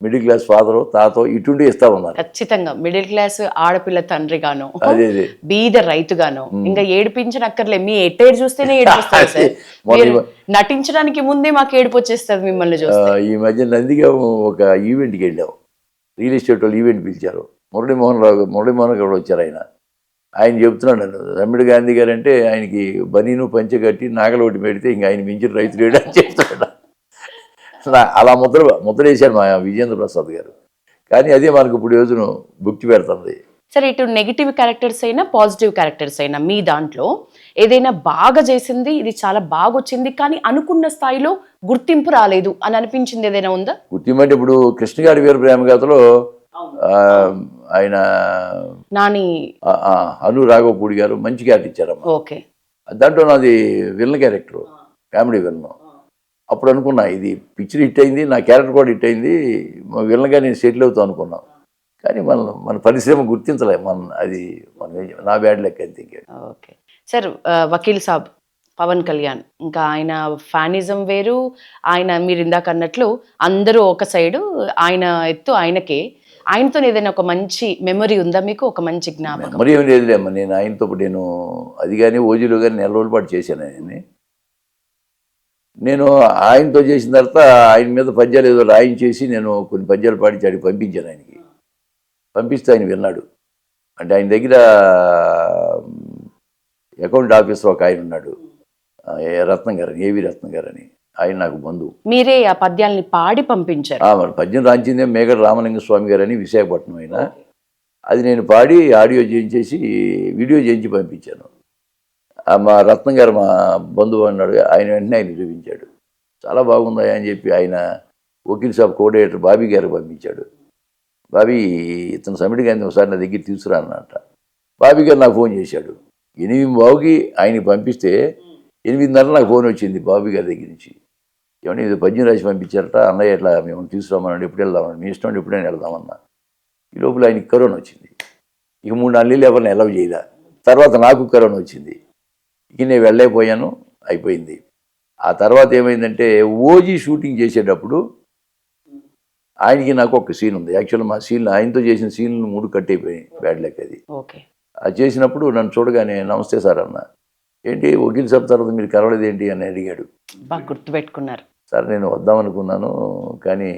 మిడిల్ క్లాస్ ఫాదరు, తాతో ఇటుండి ఇస్తా ఉన్నారు. ఖచ్చితంగా మిడిల్ క్లాస్ ఆడపిల్ల తండ్రి గాను, అదే బీద రైతు గాను, ఇంకా ఏడిపించనక్కర్లే. మీ ఎట్టేడు చూస్తేనే ఏడిపోస్తారు సార్. నటించడానికి ముందే మాకు ఏడుపు వచ్చేస్తుంది మిమ్మల్ని చూస్తే. ఈ మధ్య నందిగా ఒక ఈవెంట్కి వెళ్ళాం, రియల్ ఎస్టేట్ వాళ్ళు ఈవెంట్ పిలిచారు. మురళీమోహన్ గారు వచ్చారు. ఆయన చెప్తున్నాడు, రమ్మిడి గాంధీ గారు అంటే ఆయనకి బనీను పంచె కట్టి నాగలోటి పెడితే ఇంకా ఆయన మించిన రైతు లేడు అని చెప్తున్నాడు. అలా ముద్ర వేశారు మా విజేంద్ర ప్రసాద్ గారు. కానీ అదే మనకు ఇప్పుడు రోజును భుక్తి పెడుతుంది. సరే, ఇటు నెగిటివ్ క్యారెక్టర్స్ అయినా పాజిటివ్ క్యారెక్టర్స్ అయినా మీ దాంట్లో ఏదైనా బాగా చేసింది, ఇది చాలా బాగా వచ్చింది కానీ అనుకున్న స్థాయిలో గుర్తింపు రాలేదు అని అనిపించింది ఏదైనా ఉందా? గుర్తింపు అంటే ఇప్పుడు కృష్ణ గారి వీర ప్రేమగాథలో ఆయన నాని అను రాఘవపూడి గారు మంచి క్యారెక్టర్ ఇచ్చారమ్మా. ఓకే. దాంట్లో నాది విలన్ క్యారెక్టర్, కామెడీ విలన్. అప్పుడు అనుకున్నా ఇది పిక్చర్ హిట్ అయింది, నా క్యారెక్టర్ కూడా హిట్ అయింది, విలన్గా నేను సెటిల్ అవుతాను అనుకున్నాను. కానీ మన పరిశ్రమ గుర్తించలే, అది నా బ్యాడ్ లెక్క అంతే. ఓకే సార్, వకీల్ సాబ్ పవన్ కళ్యాణ్, ఇంకా ఆయన ఫ్యానిజం వేరు, ఆయన మీరు ఇందాక అన్నట్లు అందరూ ఒక సైడు, ఆయన ఎత్తు ఆయనకే. ఆయనతో ఏదైనా ఒక మంచి మెమరీ ఉందా మీకు, ఒక మంచి జ్ఞాపకం? మెమరీ ఏం లేదులేమ్మా. నేను ఆయనతో అది కానీ ఓజీలో కానీ 4 రోజుల పాటు చేశాను ఆయన్ని. నేను ఆయనతో చేసిన తర్వాత ఆయన మీద పద్యాలు ఏదో రాయించేసి నేను కొన్ని పద్యాలు పాడించి అడిగి పంపించాను. ఆయనకి పంపిస్తే ఆయన విన్నాడు. అంటే ఆయన దగ్గర అకౌంట్ ఆఫీసర్ ఒక ఆయన ఉన్నాడు, రత్నం గారు, ఏవి రత్నం గారు అని. ఆయన నాకు బంధువు. మీరే ఆ పద్యాలని పాడి పంపించారు? పద్యం రాయించిందే మేగడ రామలింగ స్వామి గారు అని, విశాఖపట్నం ఆయన. అది నేను పాడి ఆడియో చేయించేసి వీడియో చేయించి పంపించాను. మా రత్నం గారు మా బంధువు అన్నాడు. ఆయన వెంటనే ఆయన చూపించాడు, చాలా బాగుందా అని చెప్పి ఆయన వకీల్ సాబ్ కోఆర్డినేటర్ బాబీ గారికి పంపించాడు. బాబీ ఇతను సమిడి గారిని ఒకసారి నా దగ్గర తీసుకురా అన్నట. బాబీ గారు నాకు ఫోన్ చేశాడు. 8:15కి ఆయనకి పంపిస్తే 8:30 నాకు ఫోన్ వచ్చింది బాబీ గారి దగ్గర నుంచి. ఏమన్నా ఇది పద్యం రాసి పంపించారట, అన్నయ్య ఇట్లా మేము తీసుకురామన్నాడు, ఎప్పుడు వెళ్దామని, మీ ఇష్టం ఎప్పుడైనా వెళ్దామన్నా. ఈ లోపల ఆయనకి కరోనా వచ్చింది. ఇక 3-4 నెలలు ఎవరిని అలౌ చేయలే. తర్వాత నాకు కరోనా వచ్చింది. ఇక నేను వెళ్ళలేకపోయాను, అయిపోయింది. ఆ తర్వాత ఏమైందంటే ఓజీ షూటింగ్ చేసేటప్పుడు ఆయనకి నాకు ఒక సీన్ ఉంది. యాక్చువల్ మా సీన్లు ఆయనతో చేసిన సీన్లు 3 కట్ అయిపోయాయి, బ్యాడ్ లక్ అది. ఓకే. అది చేసినప్పుడు నన్ను చూడగానే నమస్తే సార్ అన్న. ఏంటి వకీల్ సాబ్ తర్వాత మీరు కలవలేదు ఏంటి అని అడిగాడు. బాగా గుర్తుపెట్టుకున్నారు. సార్ నేను వద్దామనుకున్నాను, కానీ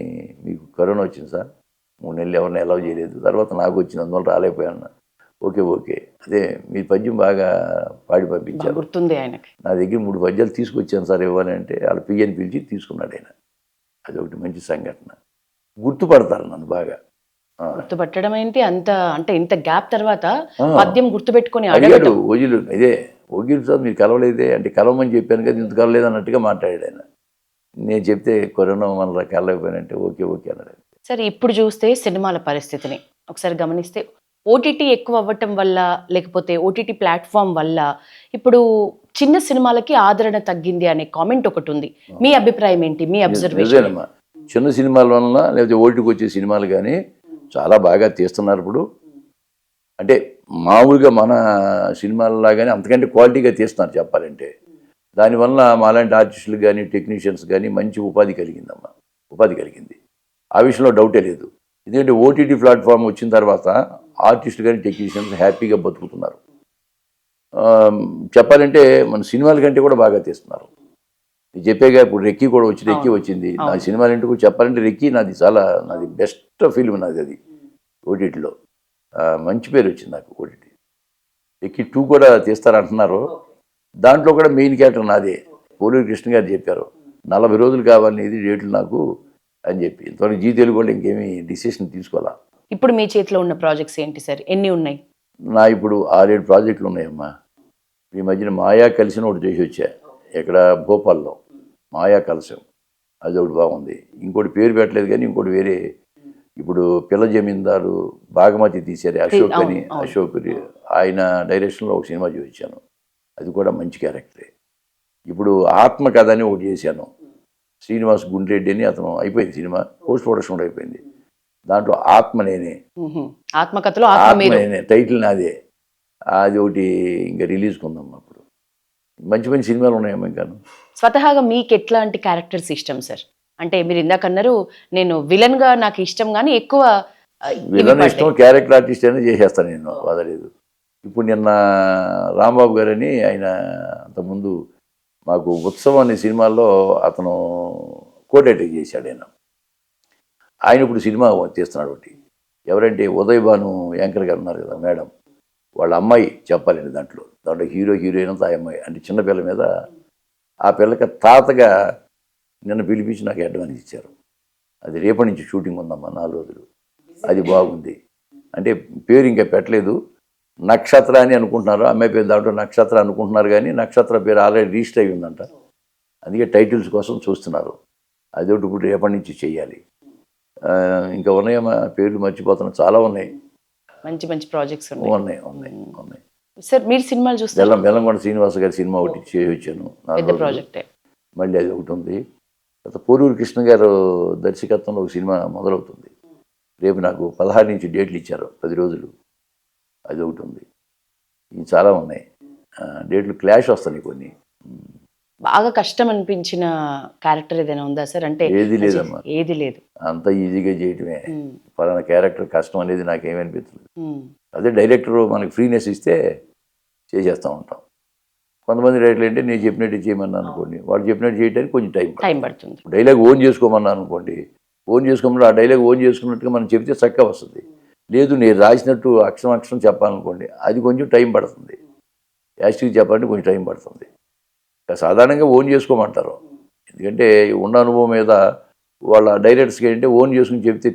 మీకు కరోనా వచ్చింది సార్, 3 నెలలు ఎవరిని అలౌ చేయలేదు, తర్వాత నాకు వచ్చింది, అందువల్ల రాలేకపోయాను. ఓకే ఓకే, అదే మీ పద్యం బాగా పాడి పంపించారు, గుర్తుంది ఆయనకి. నా దగ్గర 3 పద్యాలు తీసుకొచ్చాను సార్ ఇవ్వాలి అంటే వాళ్ళ పియ్యని పిలిచి తీసుకున్నాడు ఆయన. అదొకటి మంచి సంఘటన. గుర్తుపడతారు నన్ను బాగా. గుర్తుపట్టడం ఏంటి అంత అంటే ఇంత గ్యాప్ తర్వాత పద్యం గుర్తుపెట్టుకుని అడిగాడు ఓజీలు. ఇదే వకీల్ సార్ మీరు కలవలేదే అంటే, కలవమని చెప్పాను కదా, ఇంత కలవలేదు అన్నట్టుగా మాట్లాడాడు ఆయన. నేను చెప్తే కరోనా మన కలవకపోయానంటే ఓకే ఓకే అన్నాడు. సరే, ఇప్పుడు చూస్తే సినిమాల పరిస్థితిని ఒకసారి గమనిస్తే ఓటీటీ ఎక్కువ అవ్వటం వల్ల లేకపోతే ఓటీటీ ప్లాట్ఫామ్ వల్ల ఇప్పుడు చిన్న సినిమాలకి ఆదరణ తగ్గింది అనే కామెంట్ ఒకటి ఉంది. మీ అభిప్రాయం ఏంటి? మీ అబ్జర్వేషన్? చిన్న సినిమాల వలన లేకపోతే ఓటీటీకి వచ్చే సినిమాలు కానీ చాలా బాగా తీస్తున్నారు ఇప్పుడు. అంటే మామూలుగా మన సినిమాలలాగానే అంతకంటే క్వాలిటీగా తీస్తున్నారు చెప్పాలంటే. దానివల్ల మాలాంటి ఆర్టిస్టులు కానీ టెక్నీషియన్స్ కానీ మంచి ఉపాధి కలిగిందమ్మా, ఉపాధి కలిగింది. ఆ విషయంలో డౌటే లేదు. ఎందుకంటే ఓటీటీ ప్లాట్ఫామ్ వచ్చిన తర్వాత ఆర్టిస్టులు కానీ టెక్నీషియన్స్ హ్యాపీగా బతుకుతున్నారు. చెప్పాలంటే మన సినిమాల కంటే కూడా బాగా తీస్తున్నారు. చెప్పేగా ఇప్పుడు రెక్కీ కూడా వచ్చి, రెక్కీ వచ్చింది. నా సినిమాలు ఇంటికి చెప్పాలంటే రెక్కీ నాది బెస్ట్ ఫిల్మ్ నాది అది ఓటీటీలో. మంచి పేరు వచ్చింది నాకు ఓటీటీ. రెక్కీ 2 కూడా తీస్తారంటున్నారు. దాంట్లో కూడా మెయిన్ క్యారెక్టర్ నాదే. పోలూరి కృష్ణ గారు చెప్పారు 40 రోజులు కావాలని, ఇది డేట్లు నాకు అని చెప్పి. ఇంతవరకు జీ తెలుగు వాళ్ళు ఇంకేమీ డిసిషన్ తీసుకోవాలా. ఇప్పుడు మీ చేతిలో ఉన్న ప్రాజెక్ట్స్ ఏంటి సార్? ఎన్ని ఉన్నాయి? నా ఇప్పుడు 6-7 ప్రాజెక్టులు ఉన్నాయమ్మా. ఈ మధ్యన మాయా కలిసిన ఒకటి చేసి వచ్చా, ఇక్కడ భోపాల్లో మాయా కలశం, అది ఒకటి బాగుంది. ఇంకోటి పేరు పెట్టలేదు కానీ ఇంకోటి వేరే, ఇప్పుడు పిల్ల జమీందారు బాగమతి తీశారు అశోక్ ఆయన డైరెక్షన్లో ఒక సినిమా చూపించాను, అది కూడా మంచి క్యారెక్టరే. ఇప్పుడు ఆత్మకథ అని ఒకటి చేశాను, శ్రీనివాస్ గుండ్రెడ్డి అని అతను, అయిపోయింది సినిమా, పోస్ట్ ప్రొడక్షన్ కూడా అయిపోయింది. దాంట్లో ఆత్మ నేనే, ఆత్మకథలో నేనే, టైటిల్ నాదే. అది ఒకటి ఇంకా రిలీజ్ కొందాం. అప్పుడు మంచి మంచి సినిమాలు ఉన్నాయమ్మా. ఇంకా స్వతహాగా మీకు ఎట్లాంటి క్యారెక్టర్స్ ఇష్టం సార్? అంటే మీరు ఇందాక అన్నారు నేను విలన్ గా నాకు ఇష్టం, కానీ ఎక్కువ విలన్ ఇష్టం, క్యారెక్టర్ ఆర్టిస్ట్ అయినా చేసేస్తాను నేను, వదలేదు. ఇప్పుడు నిన్న రాంబాబు గారని ఆయన అంతకుముందు మాకు ఉత్సవం అనే సినిమాల్లో అతను కోడేటింగ్ చేశాడు. ఆయన ఇప్పుడు సినిమా తీస్తున్నాడు ఒకటి. ఎవరంటే ఉదయ్ భాను యాంకర్ గారు ఉన్నారు కదా మేడం, వాళ్ళ అమ్మాయి చెప్పాలండి. దాంట్లో హీరో హీరోయిన్ అంతా ఆ అమ్మాయి. అంటే చిన్నపిల్ల మీద, ఆ పిల్లకి తాతగా నిన్న పిలిపించి నాకు అడ్వాన్స్ ఇచ్చారు. అది రేపటి నుంచి షూటింగ్ ఉందమ్మా, 4 రోజులు. అది బాగుంది. అంటే పేరు ఇంకా పెట్టలేదు, నక్షత్ర అని అనుకుంటున్నారు. అమ్మాయి పేరు దాంట్లో నక్షత్ర అనుకుంటున్నారు, కానీ నక్షత్ర పేరు ఆల్రెడీ రిజిస్టర్ అయి ఉందంట. అందుకే టైటిల్స్ కోసం చూస్తున్నారు. అది ఒకటి ఇప్పుడు రేపటి నుంచి చెయ్యాలి. ఇంకా ఉన్నాయమ్మా, పేర్లు మర్చిపోతున్నాం, చాలా ఉన్నాయి. మంచి మంచి ప్రాజెక్ట్స్ ఉన్నాయి. సార్ మీరు సినిమాలు చూస్తే బెల్లంకొండ శ్రీనివాస గారి సినిమా ఒకటి చేసి వచ్చాను, ప్రాజెక్టే. మళ్ళీ అది ఒకటి ఉంది. తర్వాత పోలూరి కృష్ణ గారు దర్శకత్వంలో ఒక సినిమా మొదలవుతుంది. రేపు నాకు 16 నుంచి డేట్లు ఇచ్చారు, 10 రోజులు. అది ఒకటి ఉంది. ఇవి చాలా ఉన్నాయి. డేట్లు క్లాష్ వస్తున్నాయి కొన్ని. బాగా కష్టం అనిపించిన క్యారెక్టర్ ఏదైనా ఉందా సార్? అంటే ఏది లేదమ్మా, ఏది లేదు, అంత ఈజీగా చేయటమే. పలానా క్యారెక్టర్ కష్టం అనేది నాకేమనిపించలేదు. అదే డైరెక్టర్ మనకి ఫ్రీనెస్ ఇస్తే చేసేస్తూ ఉంటాం. కొంతమంది డైరెక్టర్లు అంటే నేను చెప్పినట్టు చేయమన్నా అనుకోండి, వాళ్ళు చెప్పినట్టు చేయడానికి కొంచెం టైం పడుతుంది. డైలాగ్ ఓన్ చేసుకోమన్నా అనుకోండి, ఓన్ చేసుకోమన్నా ఆ డైలాగ్ ఓన్ చేసుకున్నట్టుగా మనం చెప్తే చక్కగా వస్తుంది. లేదు నేను రాసినట్టు అక్షరం చెప్పాలనుకోండి, అది కొంచెం టైం పడుతుంది. యాస్టిక్ చెప్పాలంటే కొంచెం టైం పడుతుంది. సాధారణంగా ఓన్ చేసుకోమంటారు, ఎందుకంటే ఉన్న అనుభవం మీద వాళ్ళ డైరెక్టర్స్కి ఏంటంటే ఓన్ చేసుకుని చెప్తే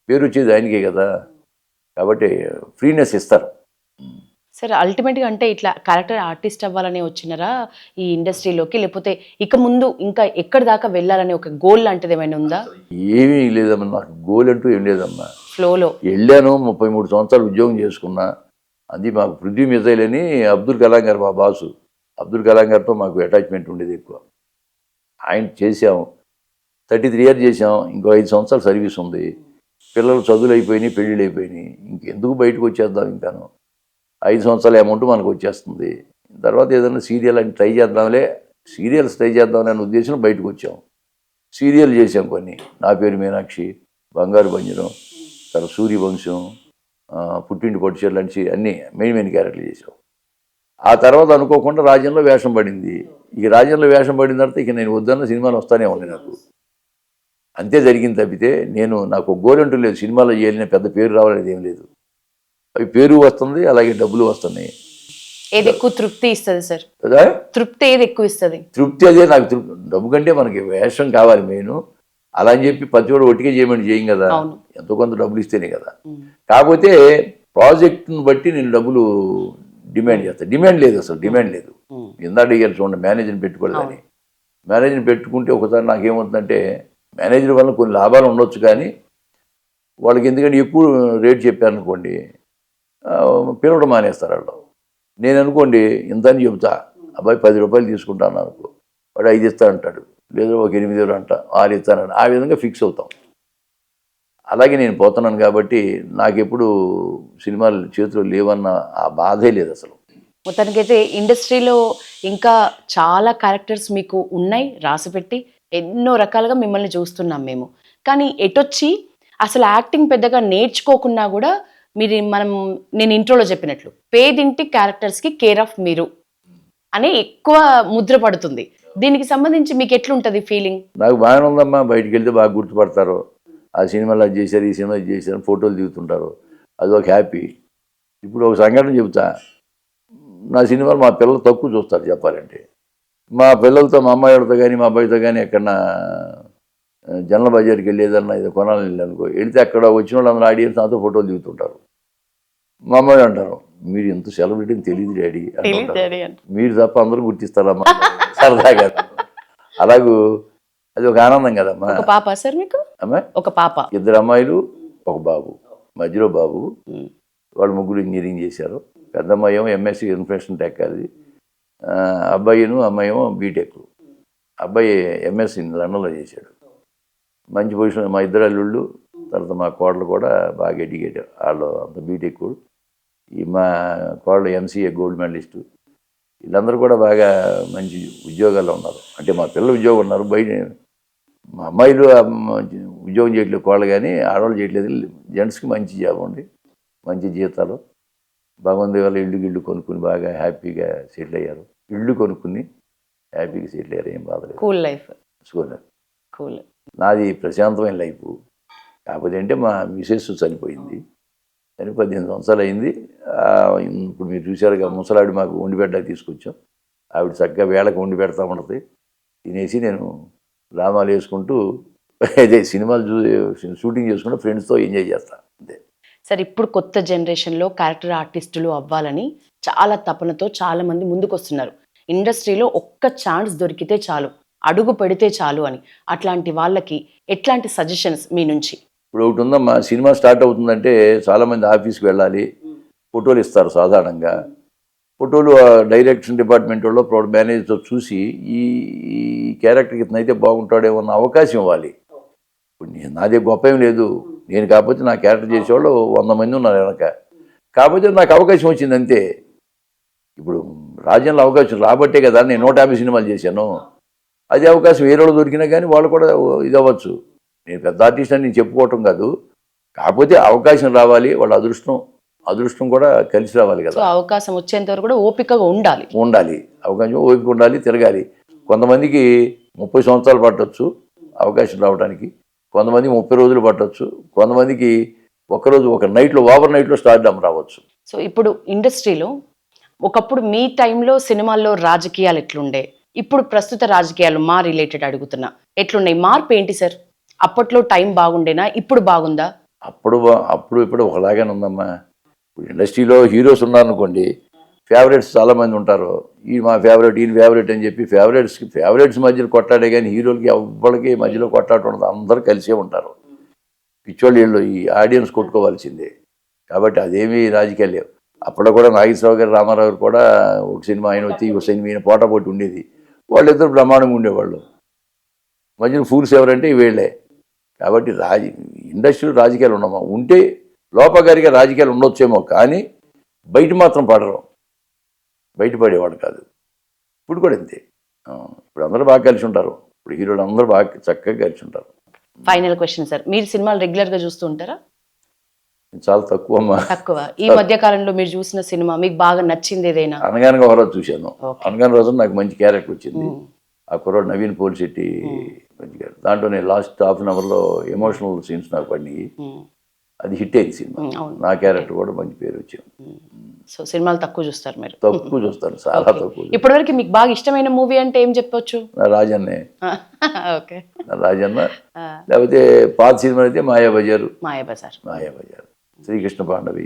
పేరు వచ్చేది ఆయనకే కదా, కాబట్టి ఫ్రీనెస్ ఇస్తారు. సార్ అల్టిమేట్గా అంటే ఇట్లా క్యారెక్టర్ ఆర్టిస్ట్ అవ్వాలని వచ్చినారా ఈ ఇండస్ట్రీలోకి, లేకపోతే ఇక ముందు ఇంకా ఎక్కడి దాకా వెళ్ళాలనే ఒక గోల్ లాంటిది ఏమైనా ఉందా? ఏమీ లేదమ్మా, నాకు గోల్ అంటూ ఏం లేదమ్మా. ఫ్లోలో వెళ్ళాను, 33 సంవత్సరాలు ఉద్యోగం చేసుకున్నా. అది మాకు పృథ్వీ మిజైల్ అని అబ్దుల్ కలాం గారు మా బాసు. అబ్దుల్ కలాం గారితో మాకు అటాచ్మెంట్ ఉండేది ఎక్కువ. ఆయన చేసాం, 33 ఇయర్స్ చేసాం. ఇంకో 5 సంవత్సరాలు సర్వీస్ ఉంది. పిల్లలు చదువులు అయిపోయినాయి, పెళ్ళిళ్ళు అయిపోయినాయి. ఇంకెందుకు బయటకు వచ్చేద్దాం, ఇంకాను 5 సంవత్సరాల అమౌంట్ మనకు వచ్చేస్తుంది. తర్వాత ఏదైనా సీరియల్ అని ట్రై చేద్దాంలే, సీరియల్స్ ట్రై చేద్దామనే ఉద్దేశం బయటకు వచ్చాం. సీరియల్ చేసాం కొన్ని, నా పేరు మీనాక్షి, బంగారు బంజరం, తర్వాత సూర్యవంశం, పుట్టింటి పట్టుచీర లాంటి అన్నీ మెయిన్ క్యారెక్టర్లు చేసాం. ఆ తర్వాత అనుకోకుండా రాజ్యంలో వేషం పడింది. ఇక రాజ్యంలో వేషం పడిన తర్వాత ఇక నేను వద్దన్న సినిమాలు వస్తానే ఉన్నాయి నాకు. అంతే జరిగింది తప్పితే నాకు గోరంటూ లేదు. సినిమాలో చేయాలని పెద్ద పేరు రావాలనేది ఏం లేదు. అవి పేరు వస్తుంది, అలాగే డబ్బులు వస్తున్నాయి. ఏది ఎక్కువ తృప్తి ఇస్తుంది సార్? కదా, తృప్తి ఏది ఎక్కువ ఇస్తుంది? తృప్తి అదే నాకు. డబ్బు కంటే మనకి వేషం కావాలి మెయిన్. అలా అని చెప్పి ప్రతి ఒక్కరు ఒట్టిగా చేయమని చేయం కదా, ఎంతో కొంత డబ్బులు ఇస్తేనే కదా. కాకపోతే ప్రాజెక్ట్ను బట్టి నేను డబ్బులు డిమాండ్ చేస్తాను. డిమాండ్ లేదు, అసలు డిమాండ్ లేదు. ఇందాక ఇక చూడండి, మేనేజర్ని పెట్టుకోలేదని. మేనేజర్ని పెట్టుకుంటే ఒకసారి నాకేమవుతుందంటే, మేనేజర్ వల్ల కొన్ని లాభాలు ఉండొచ్చు, కానీ వాళ్ళకి ఎందుకంటే ఎక్కువ రేట్ చెప్పారనుకోండి, పిలవడం మానేస్తారు వాళ్ళు. నేను అనుకోండి ఇంత అని చెబుతా, అబ్బాయి 10 రూపాయలు తీసుకుంటాను అనుకో, వాడు 5 ఇస్తానంటాడు, లేదా ఒక 8 అంట, 6 ఇస్తానంట. ఆ విధంగా ఫిక్స్ అవుతాం. అలాగే నేను పోతున్నాను కాబట్టి నాకెప్పుడు సినిమాలు చేతిలో లేవన్న ఆ బాధే లేదు అసలు. మొత్తానికైతే ఇండస్ట్రీలో ఇంకా చాలా క్యారెక్టర్స్ మీకు ఉన్నాయి రాసిపెట్టి, ఎన్నో రకాలుగా మిమ్మల్ని చూస్తున్నాం మేము. కానీ ఎటొచ్చి అసలు యాక్టింగ్ పెద్దగా నేర్చుకోకున్నా కూడా నేను ఇంట్రోలో చెప్పినట్లు పేదింటి క్యారెక్టర్స్కి కేర్ ఆఫ్ మీరు అనే ఎక్కువ ముద్ర పడుతుంది. దీనికి సంబంధించి మీకు ఎట్లుంటుంది ఫీలింగ్? నాకు బాగానే ఉందమ్మా. బయటికి వెళ్తే బాగా గుర్తుపడతారు, ఆ సినిమాలో అది చేశారు, ఈ సినిమా చేశారు, ఫోటోలు దిగుతుంటారు, అది ఒక హ్యాపీ. ఇప్పుడు ఒక సంఘటన చెబుతా. నా సినిమాలు మా పిల్లలు తక్కువ చూస్తారు చెప్పాలంటే. మా పిల్లలతో, మా అమ్మాయిలతో కానీ మా అబ్బాయితో కానీ ఎక్కడన్నా జనరల్ బజార్కి వెళ్ళేదన్నా ఇది కొనాలని వెళ్ళానుకో, వెళితే అక్కడ వచ్చిన వాళ్ళందరూ ఆడియన్స్ నాతో ఫోటోలు దిగుతుంటారు. మా అమ్మాయి అంటారు, మీరు ఎంత సెలబ్రిటీని తెలియదు డాడీ అంటారు. మీరు తప్ప అందరూ గుర్తిస్తారమ్మా సరదాగా. అలాగూ అది ఒక ఆనందం కదమ్మా. ఒక పాప సార్ మీకు? అమ్మా, ఒక పాప, 2 అమ్మాయిలు, ఒక బాబు. మధ్యలో బాబు. వాళ్ళు ముగ్గురు ఇంజనీరింగ్ చేశారు. పెద్ద అమ్మాయి ఏమో ఎంఎస్సీ ఇన్ఫర్మేషన్ టెక్నాలజీ, అబ్బాయిను అమ్మాయి ఏమో బీటెక్. అబ్బాయి ఎంఎస్సీ లండన్లో చేశాడు, మంచి పొజిషన్. మా 2 అల్లుళ్ళు, తర్వాత మా కోడలు కూడా బాగా ఎడ్యుకేటెడ్, వాళ్ళు అంత బీటెక్. మా కోడలు ఎంసీఏ గోల్డ్ మెడలిస్టు. వీళ్ళందరూ కూడా బాగా మంచి ఉద్యోగాల్లో ఉన్నారు. అంటే మా పిల్లలు ఉద్యోగం ఉన్నారు. బయట మా అమ్మాయిలు ఉద్యోగం చేయట్లేదు కోళ్ళు, కానీ ఆడవాళ్ళు చేయట్లేదు. జెంట్స్కి మంచి జాబ్ ఉంది, మంచి జీతాలు. భగవంతుడి వల్ల ఇల్లు కొనుక్కుని బాగా హ్యాపీగా సెటిల్ అయ్యారు. ఇల్లు కొనుక్కుని హ్యాపీగా సెటిల్ అయ్యారు. ఏం బాధలేదు. Cool life. కూల్. నాది ప్రశాంతమైన లైఫ్. కాకపోతే అంటే మా మిసెస్ చనిపోయింది. 18 సంవత్సరాలు అయింది. ఇప్పుడు మీరు చూశారుగా, ముసలావిడ మాకు వండి పెట్టడానికి తీసుకొచ్చాం. ఆవిడ చక్కగా వేళకు వండి పెడతా ఉంటుంది. తినేసి నేను డ్రామాలు వేసుకుంటూ అదే సినిమాలు షూటింగ్ చేసుకుంటూ ఫ్రెండ్స్తో ఎంజాయ్ చేస్తాను అంతే. సార్, ఇప్పుడు కొత్త జనరేషన్లో క్యారెక్టర్ ఆర్టిస్టులు అవ్వాలని చాలా తపనతో చాలామంది ముందుకు వస్తున్నారు. ఇండస్ట్రీలో ఒక్క ఛాన్స్ దొరికితే చాలు, అడుగు పెడితే చాలు అని. అట్లాంటి వాళ్ళకి ఎట్లాంటి సజెషన్స్ మీ నుంచి? ఇప్పుడు ఒకటి ఉందమ్మా, సినిమా స్టార్ట్ అవుతుందంటే చాలామంది ఆఫీస్కి వెళ్ళాలి, ఫోటోలు ఇస్తారు సాధారణంగా. ఫోటోలు డైరెక్షన్ డిపార్ట్మెంట్ వాళ్ళు మేనేజర్తో చూసి ఈ క్యారెక్టర్కి ఇతనైతే బాగుంటాడేమో అన్న అవకాశం ఇవ్వాలి. ఇప్పుడు నాదే గొప్ప ఏం లేదు, నేను కాకపోతే నా క్యారెక్టర్ చేసేవాళ్ళు 100 మంది ఉన్నారు వెనక. కాకపోతే నాకు అవకాశం వచ్చింది అంతే. ఇప్పుడు రాజ్యంలో అవకాశం రాబట్టే కదా నేను 150 సినిమాలు చేశాను. అదే అవకాశం వేరే వాళ్ళు దొరికినా కానీ వాళ్ళు కూడా ఇది అవ్వచ్చు. నేను పెద్ద ఆర్టిస్ట్ అని నేను చెప్పుకోవటం కాదు, కాకపోతే అవకాశం రావాలి, వాళ్ళ అదృష్టం కూడా కలిసి రావాలి కదా. అవకాశం వచ్చేంత వరకు కూడా ఓపికగా ఉండాలి. అవకాశం ఓపిక ఉండాలి, తిరగాలి. కొంతమందికి 30 సంవత్సరాలు పట్టవచ్చు అవకాశం రావడానికి, కొంతమంది 30 రోజులు పట్టవచ్చు, కొంతమందికి ఒకరోజు ఒక నైట్లో ఓవర్ నైట్లో స్టార్డమ్ రావచ్చు. సో ఇప్పుడు ఇండస్ట్రీలో ఒకప్పుడు మీ టైంలో సినిమాల్లో రాజకీయాలు ఎట్లుండే, ఇప్పుడు ప్రస్తుత రాజకీయాలు మా రిలేటెడ్ అడుగుతున్నా ఎట్లున్నాయి? మార్పు ఏంటి సార్? అప్పట్లో టైం బాగుండేనా, ఇప్పుడు బాగుందా? అప్పుడు ఇప్పుడు ఒకలాగానే ఉందమ్మా. ఇండస్ట్రీలో హీరోస్ ఉన్నారనుకోండి, ఫేవరెట్స్ చాలామంది ఉంటారు. ఈ మా ఫేవరెట్, ఈయన ఫేవరెట్ అని చెప్పి ఫేవరెట్స్ మధ్యలో కొట్టాడే కానీ హీరోలకి ఎవ్వరికి మధ్యలో కొట్టాడు ఉండదు. అందరూ కలిసే ఉంటారు. పిచ్చోళ్ళు వీళ్ళు ఈ ఆడియన్స్ కొట్టుకోవాల్సిందే. కాబట్టి అదేమీ రాజకీయాలు లేవు. అప్పుడు కూడా నాగేశ్వరరావు గారు, రామారావు గారు కూడా ఒక సినిమా ఆయన వచ్చి ఒక సినిమా ఈయన పోటాపోటీ ఉండేది. వాళ్ళిద్దరు బ్రహ్మాండంగా ఉండేవాళ్ళు. మధ్యన ఫూల్స్ ఎవరంటే వీళ్ళే. కాబట్టి ఇండస్ట్రీలో రాజకీయాలు ఉండమా, ఉంటే లోపగారిగా రాజకీయాలు ఉండొచ్చేమో, కానీ బయట మాత్రం పడరు, బయటపడేవాడు కాదు. ఇప్పుడు కూడా అంతే. ఇప్పుడు అందరూ బాగా కలిసి ఉంటారు. ఇప్పుడు హీరోలు అందరూ బాగా చక్కగా కలిసి ఉంటారు. ఫైనల్ క్వశ్చన్ సార్, మీరు సినిమాలు రెగ్యులర్ గా చూస్తూ ఉంటారా? చాలా తక్కువ అమ్మా. తక్కువ. ఈ మధ్య కాలంలో మీరు చూసిన సినిమా మీకు బాగా నచ్చింది ఏదైనా? అనగానగా ఒక రోజు చూశాను. అనగాని రోజు నాకు మంచి క్యారెక్టర్ వచ్చింది. ఆ కుర్రాడు నవీన్ పోలిశెట్టి మంచిగా, దాంట్లో నేను లాస్ట్ హాఫ్ అన్ అవర్లో ఎమోషనల్ సీన్స్ నాకు పడినాయి. అది హిట్ అయింది సినిమా. నా క్యారెక్టర్ కూడా మంచి పేరు వచ్చింది. సో సినిమాలు తక్కువ చూస్తారు మీరు? తక్కువ చూస్తాను, చాలా తక్కువ. ఇప్పటివరకు మీకు బాగా ఇష్టమైన మూవీ అంటే ఏం చెప్పొచ్చు? నా రాజన్నే. ఓకే, నా రాజన్న. లేకపోతే పాత సినిమా అయితే మాయాబజారు. మాయాబజార్, శ్రీకృష్ణ పాండవి.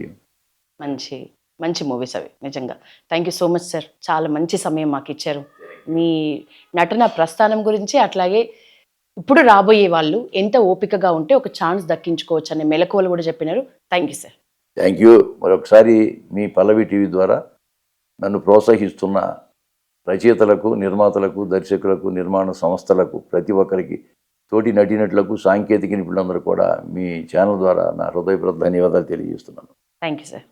మంచి మంచి మూవీస్ అవి నిజంగా. Thank you so much sir, చాలా మంచి సమయం మాకు ఇచ్చారు. మీ నటన ప్రస్థానం గురించి, అట్లాగే ఇప్పుడు రాబోయే వాళ్ళు ఎంత ఓపికగా ఉంటే ఒక ఛాన్స్ దక్కించుకోవచ్చు అనే మెలకువలు కూడా చెప్పినారు. Thank you sir. Thank you. మరొకసారి మీ పల్లవి టీవీ ద్వారా నన్ను ప్రోత్సహిస్తున్న రచయితలకు, నిర్మాతలకు, దర్శకులకు, నిర్మాణ సంస్థలకు, ప్రతి ఒక్కరికి, తోటి నటీనటులకు, సాంకేతిక నిపుణులందరూ కూడా మీ ఛానల్ ద్వారా నా హృదయపూర్వక ధన్యవాదాలు తెలియజేస్తున్నాను. Thank you sir.